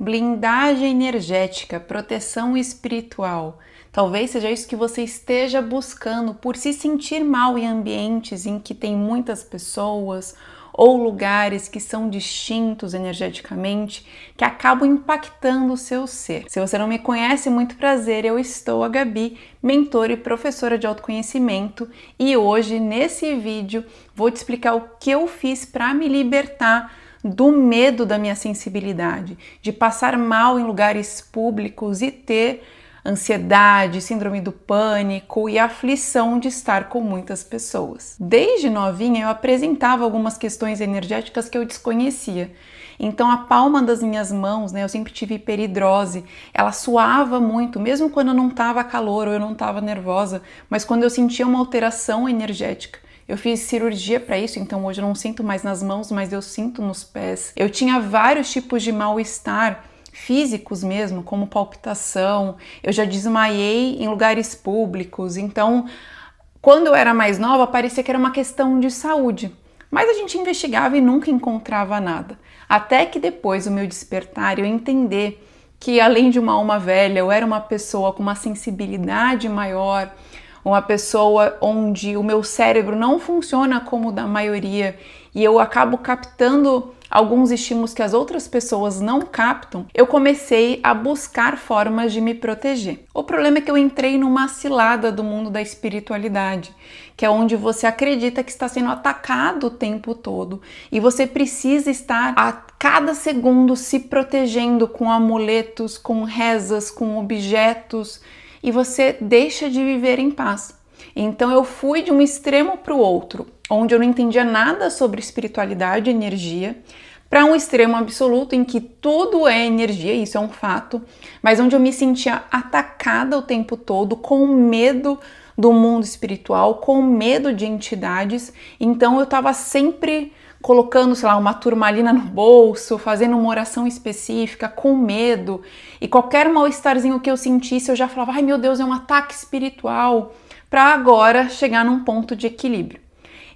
Blindagem energética, proteção espiritual. Talvez seja isso que você esteja buscando por se sentir mal em ambientes em que tem muitas pessoas ou lugares que são distintos energeticamente, que acabam impactando o seu ser. Se você não me conhece, muito prazer, eu estou a Gabi, mentora e professora de autoconhecimento, e hoje, nesse vídeo, vou te explicar o que eu fiz para me libertar do medo da minha sensibilidade, de passar mal em lugares públicos e ter ansiedade, síndrome do pânico e aflição de estar com muitas pessoas. Desde novinha eu apresentava algumas questões energéticas que eu desconhecia. Então a palma das minhas mãos, eu sempre tive hiperidrose, ela suava muito, mesmo quando eu não estava calor ou eu não estava nervosa, mas quando eu sentia uma alteração energética. Eu fiz cirurgia para isso, então hoje eu não sinto mais nas mãos, mas eu sinto nos pés. Eu tinha vários tipos de mal-estar físicos mesmo, como palpitação. Eu já desmaiei em lugares públicos. Então, quando eu era mais nova, parecia que era uma questão de saúde. Mas a gente investigava e nunca encontrava nada. Até que depois do meu despertar, eu entender que além de uma alma velha, eu era uma pessoa com uma sensibilidade maior, uma pessoa onde o meu cérebro não funciona como o da maioria e eu acabo captando alguns estímulos que as outras pessoas não captam, eu comecei a buscar formas de me proteger. O problema é que eu entrei numa cilada do mundo da espiritualidade, que é onde você acredita que está sendo atacado o tempo todo e você precisa estar a cada segundo se protegendo com amuletos, com rezas, com objetos, e você deixa de viver em paz. Então eu fui de um extremo para o outro, onde eu não entendia nada sobre espiritualidade e energia, para um extremo absoluto em que tudo é energia, isso é um fato, mas onde eu me sentia atacada o tempo todo, com medo do mundo espiritual, com medo de entidades. Então eu estava sempre colocando, uma turmalina no bolso, fazendo uma oração específica, com medo, e qualquer mal-estarzinho que eu sentisse, eu já falava, ai meu Deus, é um ataque espiritual, para agora chegar num ponto de equilíbrio.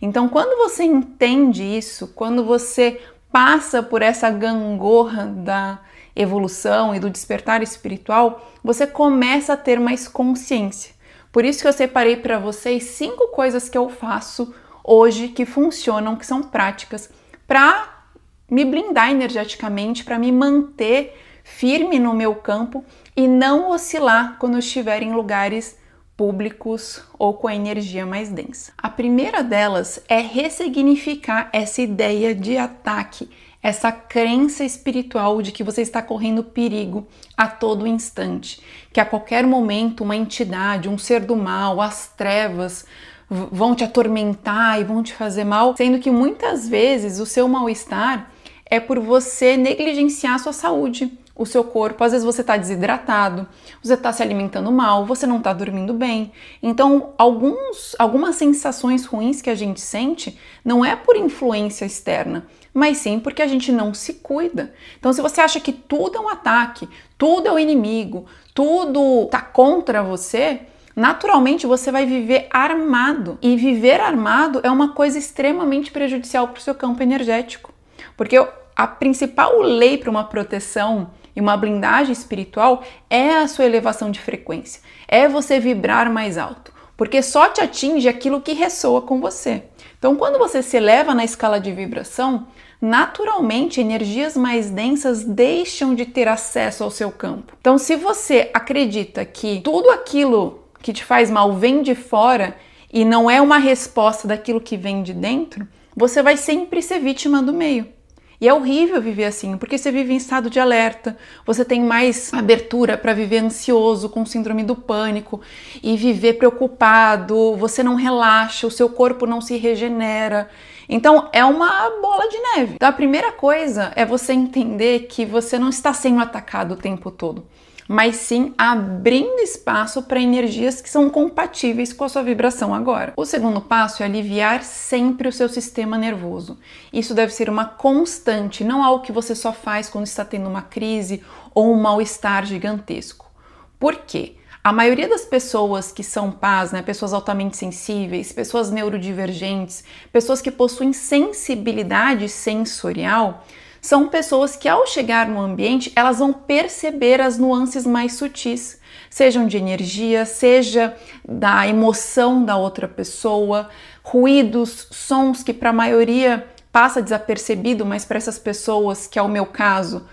Então, quando você entende isso, quando você passa por essa gangorra da evolução e do despertar espiritual, você começa a ter mais consciência. Por isso que eu separei para vocês 5 coisas que eu faço hoje que funcionam, que são práticas, para me blindar energeticamente, para me manter firme no meu campo e não oscilar quando eu estiver em lugares públicos ou com a energia mais densa. A primeira delas é ressignificar essa ideia de ataque, essa crença espiritual de que você está correndo perigo a todo instante, que a qualquer momento uma entidade, um ser do mal, as trevas vão te atormentar e vão te fazer mal, sendo que muitas vezes o seu mal-estar é por você negligenciar a sua saúde, o seu corpo. Às vezes você está desidratado, você está se alimentando mal, você não está dormindo bem. Então, algumas sensações ruins que a gente sente não é por influência externa, mas sim porque a gente não se cuida. Então, se você acha que tudo é um ataque, tudo é o inimigo, tudo está contra você, naturalmente você vai viver armado. E viver armado é uma coisa extremamente prejudicial para o seu campo energético. Porque a principal lei para uma proteção e uma blindagem espiritual é a sua elevação de frequência, é você vibrar mais alto, porque só te atinge aquilo que ressoa com você. Então, quando você se eleva na escala de vibração, naturalmente energias mais densas deixam de ter acesso ao seu campo. Então, se você acredita que tudo aquilo que te faz mal vem de fora e não é uma resposta daquilo que vem de dentro, você vai sempre ser vítima do meio. E é horrível viver assim, porque você vive em estado de alerta, você tem mais abertura para viver ansioso, com síndrome do pânico, e viver preocupado, você não relaxa, o seu corpo não se regenera. Então é uma bola de neve. Então a primeira coisa é você entender que você não está sendo atacado o tempo todo, mas sim abrindo espaço para energias que são compatíveis com a sua vibração agora. O segundo passo é aliviar sempre o seu sistema nervoso. Isso deve ser uma constante, não algo que você só faz quando está tendo uma crise ou um mal-estar gigantesco. Por quê? A maioria das pessoas que são pás, pessoas altamente sensíveis, pessoas neurodivergentes, pessoas que possuem sensibilidade sensorial, são pessoas que ao chegar no ambiente, elas vão perceber as nuances mais sutis, sejam de energia, seja da emoção da outra pessoa, ruídos, sons que para a maioria passa desapercebido, mas para essas pessoas, que é o meu caso,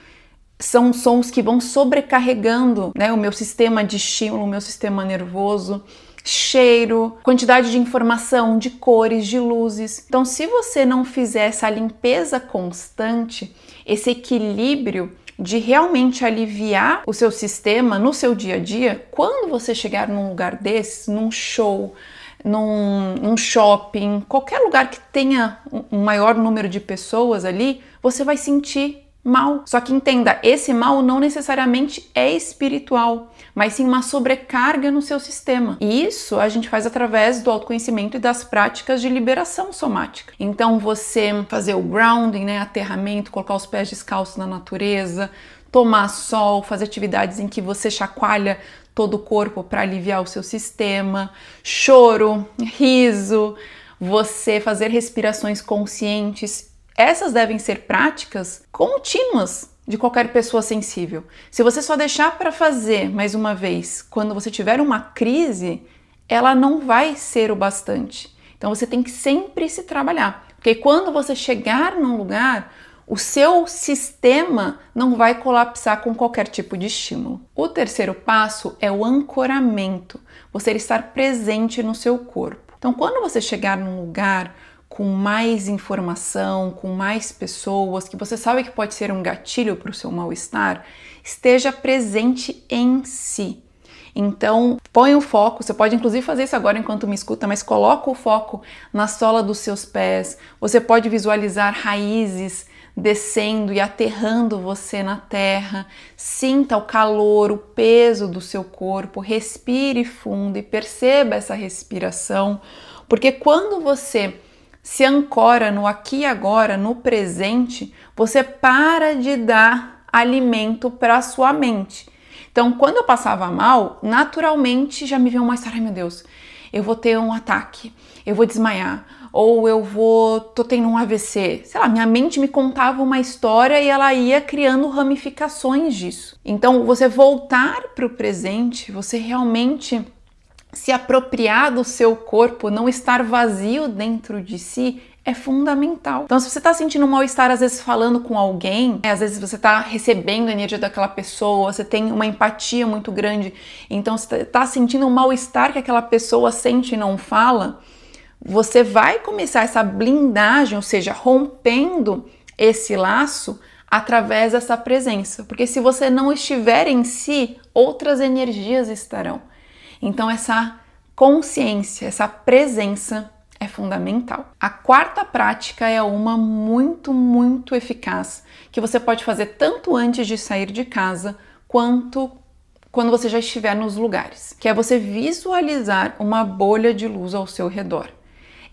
são sons que vão sobrecarregando, né, o meu sistema de estímulo, o meu sistema nervoso. Cheiro, quantidade de informação, de cores, de luzes. Então, se você não fizer essa limpeza constante, esse equilíbrio de realmente aliviar o seu sistema no seu dia a dia, quando você chegar num lugar desses, num show, num shopping, qualquer lugar que tenha um maior número de pessoas ali, você vai sentir mal. Só que entenda, esse mal não necessariamente é espiritual, mas sim uma sobrecarga no seu sistema. E isso a gente faz através do autoconhecimento e das práticas de liberação somática. Então você fazer o grounding, né, aterramento, colocar os pés descalços na natureza, tomar sol, fazer atividades em que você chacoalha todo o corpo para aliviar o seu sistema, choro, riso, você fazer respirações conscientes. Essas devem ser práticas contínuas de qualquer pessoa sensível. Se você só deixar para fazer, mais uma vez, quando você tiver uma crise, ela não vai ser o bastante. Então você tem que sempre se trabalhar, porque quando você chegar num lugar, o seu sistema não vai colapsar com qualquer tipo de estímulo. O terceiro passo é o ancoramento, você estar presente no seu corpo. Então quando você chegar num lugar com mais informação, com mais pessoas, que você sabe que pode ser um gatilho para o seu mal-estar, esteja presente em si. Então, põe o foco, você pode inclusive fazer isso agora enquanto me escuta, mas coloca o foco na sola dos seus pés, você pode visualizar raízes descendo e aterrando você na terra, sinta o calor, o peso do seu corpo, respire fundo e perceba essa respiração, porque quando você se ancora no aqui e agora, no presente, você para de dar alimento para a sua mente. Então, quando eu passava mal, naturalmente já me veio uma história, ai meu Deus, eu vou ter um ataque, eu vou desmaiar, ou tô tendo um AVC. Sei lá, minha mente me contava uma história e ela ia criando ramificações disso. Então, você voltar para o presente, você realmente se apropriar do seu corpo, não estar vazio dentro de si, é fundamental. Então, se você está sentindo um mal-estar, às vezes falando com alguém, às vezes você está recebendo a energia daquela pessoa, você tem uma empatia muito grande, então você está sentindo um mal-estar que aquela pessoa sente e não fala, você vai começar essa blindagem, ou seja, rompendo esse laço através dessa presença. Porque se você não estiver em si, outras energias estarão. Então essa consciência, essa presença é fundamental. A quarta prática é uma muito eficaz, que você pode fazer tanto antes de sair de casa, quanto quando você já estiver nos lugares, que é você visualizar uma bolha de luz ao seu redor.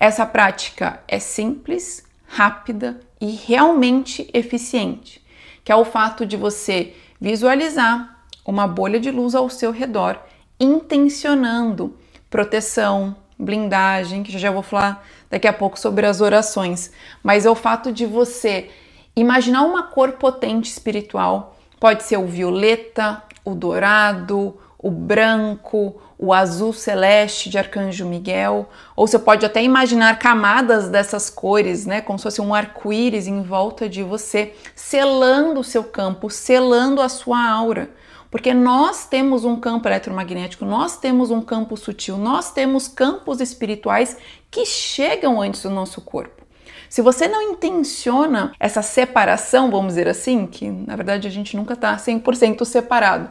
Essa prática é simples, rápida e realmente eficiente, que é o fato de você visualizar uma bolha de luz ao seu redor, intencionando proteção, blindagem, que já vou falar daqui a pouco sobre as orações, mas é o fato de você imaginar uma cor potente espiritual, pode ser o violeta, o dourado, o branco, o azul celeste de Arcanjo Miguel, ou você pode até imaginar camadas dessas cores, né, como se fosse um arco-íris em volta de você, selando o seu campo, selando a sua aura. Porque nós temos um campo eletromagnético, nós temos um campo sutil, nós temos campos espirituais que chegam antes do nosso corpo. Se você não intenciona essa separação, vamos dizer assim, que na verdade a gente nunca está 100% separado,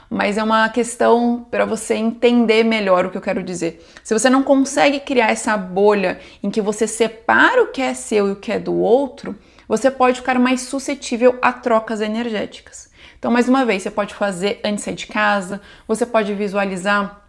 mas é uma questão para você entender melhor o que eu quero dizer. Se você não consegue criar essa bolha em que você separa o que é seu e o que é do outro, você pode ficar mais suscetível a trocas energéticas. Então, mais uma vez, você pode fazer antes de sair de casa, você pode visualizar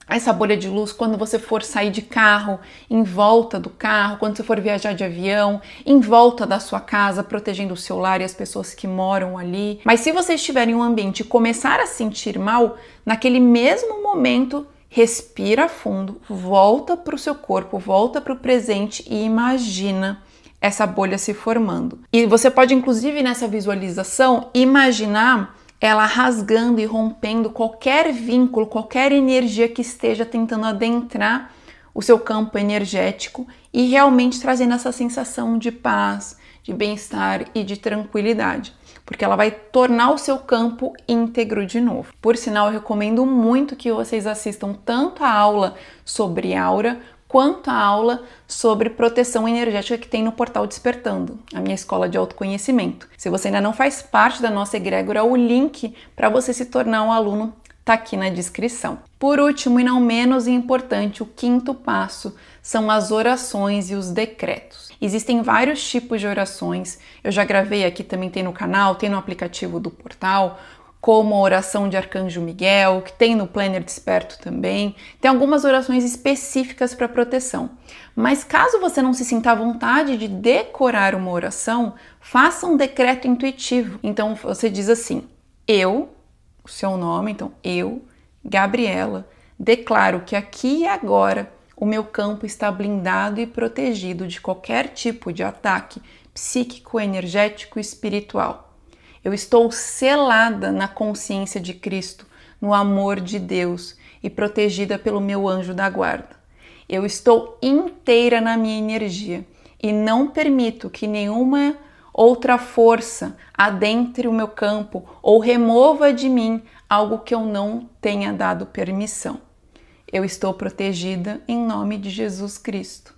essa bolha de luz quando você for sair de carro, em volta do carro, quando você for viajar de avião, em volta da sua casa, protegendo o seu lar e as pessoas que moram ali. Mas se você estiver em um ambiente e começar a sentir mal, naquele mesmo momento, respira fundo, volta para o seu corpo, volta para o presente e imagina essa bolha se formando. E você pode, inclusive, nessa visualização, imaginar ela rasgando e rompendo qualquer vínculo, qualquer energia que esteja tentando adentrar o seu campo energético e realmente trazendo essa sensação de paz, de bem-estar e de tranquilidade, porque ela vai tornar o seu campo íntegro de novo. Por sinal, eu recomendo muito que vocês assistam tanto a aula sobre aura quanto a aula sobre proteção energética que tem no portal Despertando, a minha escola de autoconhecimento. Se você ainda não faz parte da nossa egrégora, o link para você se tornar um aluno está aqui na descrição. Por último e não menos importante, o quinto passo são as orações e os decretos. Existem vários tipos de orações, eu já gravei aqui, também tem no canal, tem no aplicativo do portal, como a oração de Arcanjo Miguel, que tem no Planner Desperto também. Tem algumas orações específicas para proteção. Mas caso você não se sinta à vontade de decorar uma oração, faça um decreto intuitivo. Então você diz assim: eu, o seu nome, então eu, Gabriela, declaro que aqui e agora o meu campo está blindado e protegido de qualquer tipo de ataque psíquico, energético e espiritual. Eu estou selada na consciência de Cristo, no amor de Deus e protegida pelo meu anjo da guarda. Eu estou inteira na minha energia e não permito que nenhuma outra força adentre o meu campo ou remova de mim algo que eu não tenha dado permissão. Eu estou protegida em nome de Jesus Cristo.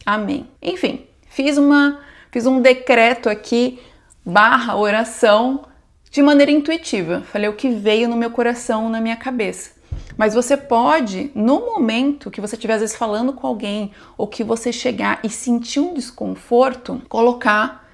Amém. Enfim, fiz um decreto aqui / oração de maneira intuitiva. Falei o que veio no meu coração, na minha cabeça. Mas você pode, no momento que você estiver às vezes falando com alguém ou que você chegar e sentir um desconforto, colocar,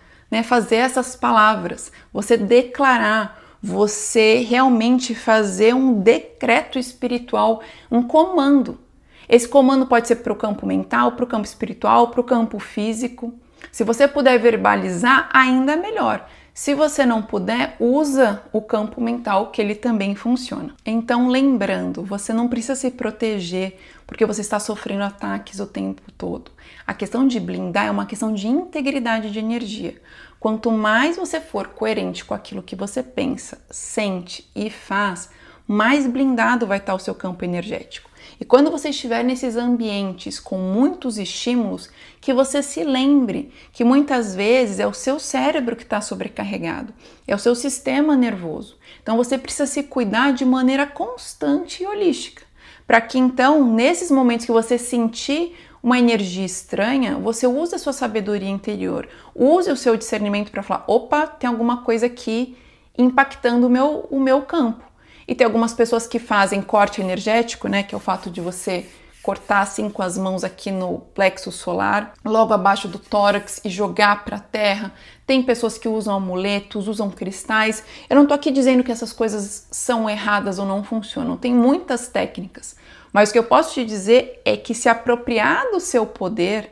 fazer essas palavras, você declarar, você realmente fazer um decreto espiritual, um comando. Esse comando pode ser para o campo mental, para o campo espiritual, para o campo físico. Se você puder verbalizar, ainda melhor. Se você não puder, usa o campo mental, que ele também funciona. Então, lembrando, você não precisa se proteger porque você está sofrendo ataques o tempo todo. A questão de blindar é uma questão de integridade de energia. Quanto mais você for coerente com aquilo que você pensa, sente e faz, mais blindado vai estar o seu campo energético. E quando você estiver nesses ambientes com muitos estímulos, que você se lembre que muitas vezes é o seu cérebro que está sobrecarregado, é o seu sistema nervoso. Então você precisa se cuidar de maneira constante e holística, para que então, nesses momentos que você sentir uma energia estranha, você use a sua sabedoria interior, use o seu discernimento para falar: opa, tem alguma coisa aqui impactando o meu campo. E tem algumas pessoas que fazem corte energético, que é o fato de você cortar assim com as mãos aqui no plexo solar, logo abaixo do tórax, e jogar para a terra. Tem pessoas que usam amuletos, usam cristais. Eu não tô aqui dizendo que essas coisas são erradas ou não funcionam. Tem muitas técnicas. Mas o que eu posso te dizer é que se apropriar do seu poder,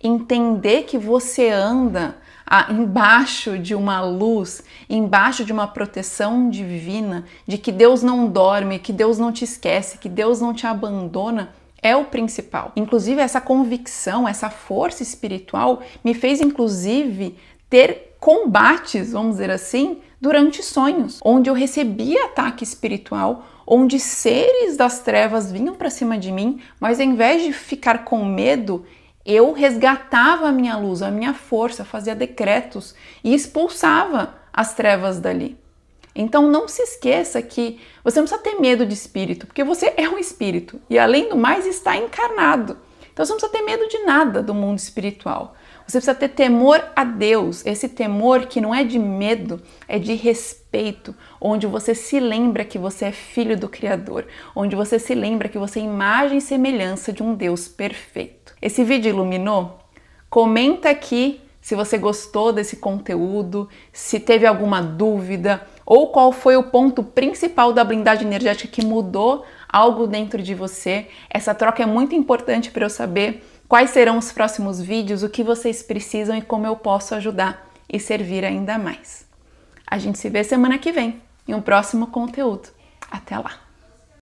entender que você anda embaixo de uma luz, embaixo de uma proteção divina, de que Deus não dorme, que Deus não te esquece, que Deus não te abandona, é o principal. Inclusive, essa convicção, essa força espiritual me fez, inclusive, ter combates, vamos dizer assim, durante sonhos, onde eu recebia ataque espiritual, onde seres das trevas vinham para cima de mim, mas ao invés de ficar com medo, eu resgatava a minha luz, a minha força, fazia decretos e expulsava as trevas dali. Então não se esqueça que você não precisa ter medo de espírito, porque você é um espírito e além do mais está encarnado. Então você não precisa ter medo de nada do mundo espiritual. Você precisa ter temor a Deus, esse temor que não é de medo, é de respeito, onde você se lembra que você é filho do Criador, onde você se lembra que você é imagem e semelhança de um Deus perfeito. Esse vídeo iluminou? Comenta aqui se você gostou desse conteúdo, se teve alguma dúvida ou qual foi o ponto principal da blindagem energética que mudou algo dentro de você. Essa troca é muito importante para eu saber quais serão os próximos vídeos, o que vocês precisam e como eu posso ajudar e servir ainda mais. A gente se vê semana que vem em um próximo conteúdo. Até lá!